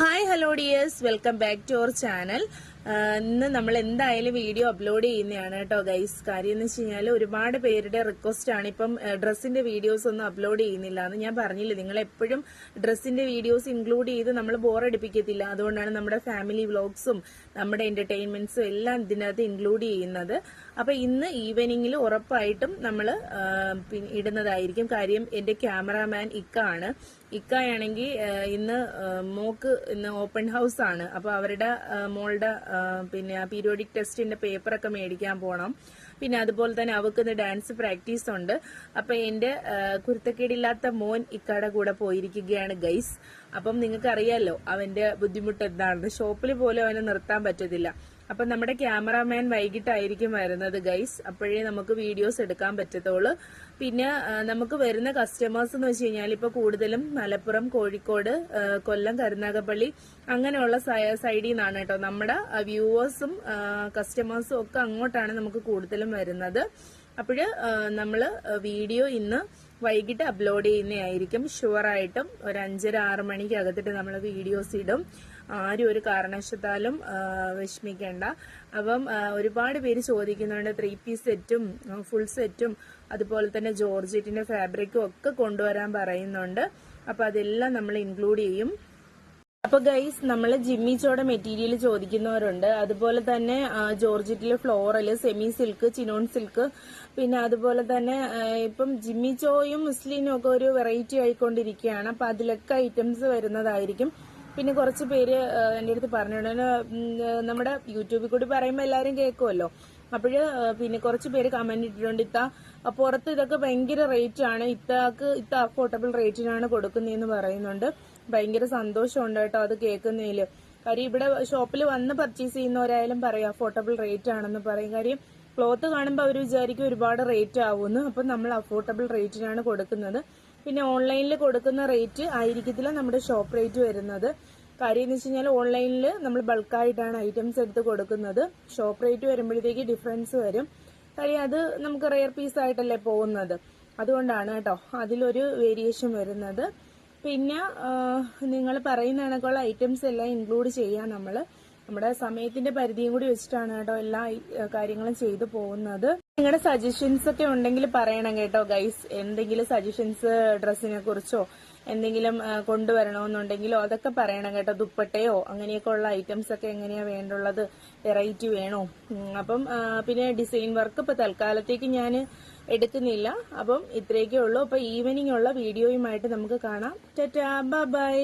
Hi hello dears, welcome back to our channel. ഇന്ന് നമ്മൾ എന്തായാലും വീഡിയോ അപ്ലോഡ് ചെയ്യുന്നതാണ് കേട്ടോ ഗൈസ്. കാര്യം എന്ന് വെച്ച് കഴിഞ്ഞാൽ ഒരുപാട് പേരുടെ റിക്വസ്റ്റ് ആണ് ഇപ്പം ഡ്രസ്സിന്റെ വീഡിയോസ് ഒന്നും അപ്ലോഡ് ചെയ്യുന്നില്ല എന്ന്. ഞാൻ പറഞ്ഞില്ലേ, നിങ്ങൾ എപ്പോഴും ഡ്രസ്സിന്റെ വീഡിയോസ് ഇൻക്ലൂഡ് ചെയ്ത് നമ്മൾ ബോറടിപ്പിക്കത്തില്ല. അതുകൊണ്ടാണ് നമ്മുടെ ഫാമിലി വ്ലോഗ്സും നമ്മുടെ എന്റർടൈൻമെന്റ്സും എല്ലാം ഇതിനകത്ത് ഇൻക്ലൂഡ് ചെയ്യുന്നത്. അപ്പൊ ഇന്ന് ഈവനിങ്ങിൽ ഉറപ്പായിട്ടും നമ്മൾ ഇടുന്നതായിരിക്കും. കാര്യം എന്റെ ക്യാമറാമാൻ ഇക്കാണ്. ഇക്കായാണെങ്കിൽ ഇന്ന് മോക്ക് ഇന്ന് ഓപ്പൺ ഹൗസ് ആണ്. അപ്പൊ അവരുടെ മോളുടെ പിന്നെ പീരിയോഡിക് ടെസ്റ്റിന്റെ പേപ്പറൊക്കെ മേടിക്കാൻ പോണം. പിന്നെ അതുപോലെ തന്നെ അവർക്ക് ഡാൻസ് പ്രാക്ടീസ് ഉണ്ട്. അപ്പൊ എന്റെ കുരുത്തക്കേടില്ലാത്ത മോൻ ഇക്കയുടെ കൂടെ പോയിരിക്കുകയാണ് ഗൈസ്. അപ്പം നിങ്ങൾക്ക് അറിയാലോ അവന്റെ ബുദ്ധിമുട്ട് എന്താണെന്ന്. ഷോപ്പിൽ പോലും അവനെ നിർത്താൻ പറ്റത്തില്ല. അപ്പൊ നമ്മുടെ ക്യാമറാമാൻ വൈകിട്ടായിരിക്കും വരുന്നത് ഗൈസ്. അപ്പോഴേ നമുക്ക് വീഡിയോസ് എടുക്കാൻ പറ്റത്തുള്ളൂ. പിന്നെ നമുക്ക് വരുന്ന കസ്റ്റമേഴ്സ് എന്ന് വെച്ച് കഴിഞ്ഞാൽ ഇപ്പൊ കൂടുതലും മലപ്പുറം, കോഴിക്കോട്, കൊല്ലം, കരുനാഗപ്പള്ളി അങ്ങനെയുള്ള സൈഡിൽ നിന്നാണ് കേട്ടോ. നമ്മുടെ വ്യൂവേഴ്സും കസ്റ്റമേഴ്സും ഒക്കെ അങ്ങോട്ടാണ് നമുക്ക് കൂടുതലും വരുന്നത്. അപ്പോഴ് നമ്മള് വീഡിയോ ഇന്ന് വൈകിട്ട് അപ്ലോഡ് ചെയ്യുന്നതായിരിക്കും. ഷുവറായിട്ടും ഒരു 5:30-6 മണിക്ക് അകത്തിട്ട് നമ്മൾ വീഡിയോസ് ഇടും. ആരും ഒരു കാരണവശാലും വിഷമിക്കേണ്ട. അപ്പം ഒരുപാട് പേര് ചോദിക്കുന്നുണ്ട് 3 പീസ് സെറ്റും ഫുൾ സെറ്റും അതുപോലെ തന്നെ ജോർജറ്റിന്റെ ഫാബ്രിക്കും ഒക്കെ കൊണ്ടുവരാൻ പറയുന്നുണ്ട്. അപ്പൊ അതെല്ലാം നമ്മൾ ഇൻക്ലൂഡ് ചെയ്യും. അപ്പൊ ഗൈസ്, നമ്മള് ജിമ്മിച്ചോടെ മെറ്റീരിയൽ ചോദിക്കുന്നവരുണ്ട്. അതുപോലെ തന്നെ ജോർജറ്റില് floral, semi silk, chinon silk, പിന്നെ അതുപോലെ തന്നെ ഇപ്പം ജിമ്മിച്ചോയും മുസ്ലിനും ഒക്കെ ഒരു വെറൈറ്റി ആയിക്കൊണ്ടിരിക്കുകയാണ്. അപ്പൊ അതിലൊക്കെ ഐറ്റംസ് വരുന്നതായിരിക്കും. പിന്നെ കുറച്ച് പേര് എന്റെ അടുത്ത് പറഞ്ഞിട്ടുണ്ട്, നമ്മുടെ യൂട്യൂബിൽ കൂടി പറയുമ്പോൾ എല്ലാരും കേൾക്കുമല്ലോ. അപ്പോഴ് പിന്നെ കുറച്ച് പേര് കമന്റ് ഇട്ടിട്ടുണ്ട്, പുറത്ത് ഇതൊക്കെ ഭയങ്കര റേറ്റ് ആണ്, ഇത്ത അഫോർഡബിൾ റേറ്റിനാണ് കൊടുക്കുന്നതെന്ന് പറയുന്നുണ്ട്. ഭയങ്കര സന്തോഷമുണ്ട് കേട്ടോ അത് കേൾക്കുന്നതില്. കാര്യം ഇവിടെ ഷോപ്പിൽ വന്ന് പർച്ചേസ് ചെയ്യുന്നവരായാലും പറയും അഫോർഡബിൾ റേറ്റ് ആണെന്ന് പറയും. കാര്യം ക്ലോത്ത് കാണുമ്പോൾ അവർ വിചാരിക്കും ഒരുപാട് റേറ്റ് ആവുമെന്ന്. അപ്പം നമ്മൾ അഫോർഡബിൾ റേറ്റിനാണ് കൊടുക്കുന്നത്. പിന്നെ ഓൺലൈനിൽ കൊടുക്കുന്ന റേറ്റ് ആയിരിക്കത്തില്ല നമ്മുടെ ഷോപ്പ് റേറ്റ് വരുന്നത്. കാര്യം എന്ന് വെച്ച് കഴിഞ്ഞാൽ ഓൺലൈനിൽ നമ്മൾ ബൾക്കായിട്ടാണ് ഐറ്റംസ് എടുത്ത് കൊടുക്കുന്നത്. ഷോപ്പ് റേറ്റ് വരുമ്പോഴത്തേക്ക് ഡിഫറൻസ് വരും. കാര്യം അത് നമുക്ക് റെയർ പീസ് ആയിട്ടല്ലേ പോകുന്നത്. അതുകൊണ്ടാണ് കേട്ടോ അതിലൊരു വേരിയേഷൻ വരുന്നത്. പിന്നെ നിങ്ങൾ പറയുന്ന കണക്കുള്ള ഐറ്റംസ് എല്ലാം ഇൻക്ലൂഡ് ചെയ്യാം. നമ്മുടെ സമയത്തിന്റെ പരിധിയും കൂടി വെച്ചിട്ടാണ് കേട്ടോ എല്ലാ കാര്യങ്ങളും ചെയ്തു പോകുന്നത്. നിങ്ങളുടെ സജഷൻസ് ഒക്കെ ഉണ്ടെങ്കിൽ പറയണം കേട്ടോ ഗൈസ്. എന്തെങ്കിലും സജഷൻസ് ഡ്രസ്സിനെ കുറിച്ചോ എന്തെങ്കിലും കൊണ്ടുവരണമെന്നുണ്ടെങ്കിലോ അതൊക്കെ പറയണം കേട്ടോ. ദുപ്പട്ടയോ അങ്ങനെയൊക്കെ ഉള്ള ഐറ്റംസ് ഒക്കെ എങ്ങനെയാ വേണ്ടുള്ളത്, വെറൈറ്റി വേണോ. അപ്പം പിന്നെ ഡിസൈൻ വർക്ക് ഇപ്പൊ തൽക്കാലത്തേക്ക് ഞാൻ എടുക്കുന്നില്ല. അപ്പം ഇത്രയൊക്കെ ഉള്ളൂ. അപ്പൊ ഈവനിങ് ഉള്ള വീഡിയോയുമായിട്ട് നമുക്ക് കാണാം. ടാറ്റാ, ബൈ.